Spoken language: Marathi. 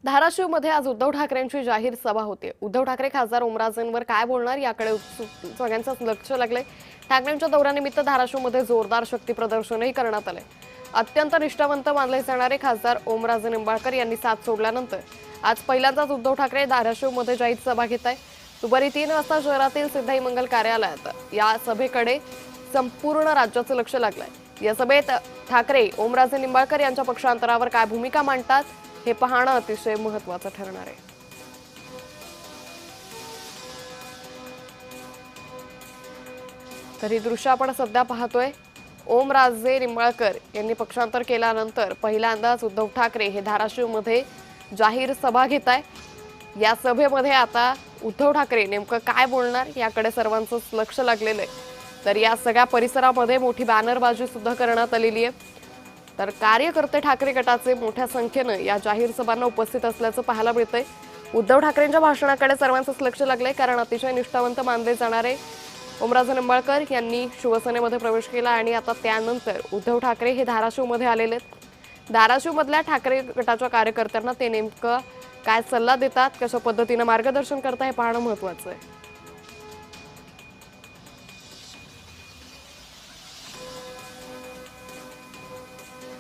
धाराशिवमध्ये आज उद्धव ठाकरेंची जाहीर सभा होती। उद्धव ठाकरे खासदार ओमराजेंवर काय बोलणार याकडे सगळ्यांचं लक्ष लागलंय। ठाकरेंच्या दौऱ्यानिमित्त धाराशिवमध्ये जोरदार शक्ती प्रदर्शनही करण्यात आले। अत्यंत निष्ठावंत मानले जाणारे खासदार ओमराजे निंबाळकर यांनी साथ सोडल्यानंतर आज पहिल्यांदाच उद्धव ठाकरे धाराशिवमध्ये जाहीर सभा घेत आहेत। दुपारी 3 वाजता शहरातील सिद्धाई मंगल कार्यालयात या सभेकडे संपूर्ण राज्याचं लक्ष लागलंय। या सभेत ठाकरे ओमराजे निंबाळकर यांच्या पक्षांतरावर काय भूमिका मांडतात हे पाहणं अतिशय महत्त्वाचं ठरणार आहे। तर ही दृश्य आपण सध्या पाहतोय। ओमराजे निंबाळकर यांनी पक्षांतर केल्यानंतर पहिल्यांदाच उद्धव ठाकरे हे धाराशिवमध्ये जाहीर सभा घेत आहेत। या सभेमध्ये आता उद्धव ठाकरे नेमकं काय बोलणार याकडे सर्वांचं लक्ष लागलेलं आहे। तर या सगळ्या परिसरामध्ये मोठी बॅनरबाजी सुद्धा करण्यात आलेली आहे। तर कार्यकर्ते ठाकरे गटाचे मोठ्या संख्येने या जाहीर सभांना उपस्थित असल्याचं पाहायला मिळतंय। उद्धव ठाकरेंच्या भाषणाकडे सर्वांचंच लक्ष लागलंय, कारण अतिशय निष्ठावंत मानले जाणारे ओमराजे निंबाळकर यांनी शिवसेनेमध्ये प्रवेश केला आणि आता त्यानंतर उद्धव ठाकरे हे धाराशिवमध्ये आलेले आहेत। धाराशिवमधल्या ठाकरे गटाच्या कार्यकर्त्यांना ते नेमकं काय सल्ला देतात, कशा पद्धतीने मार्गदर्शन करतात हे पाहणं महत्त्वाचं आहे।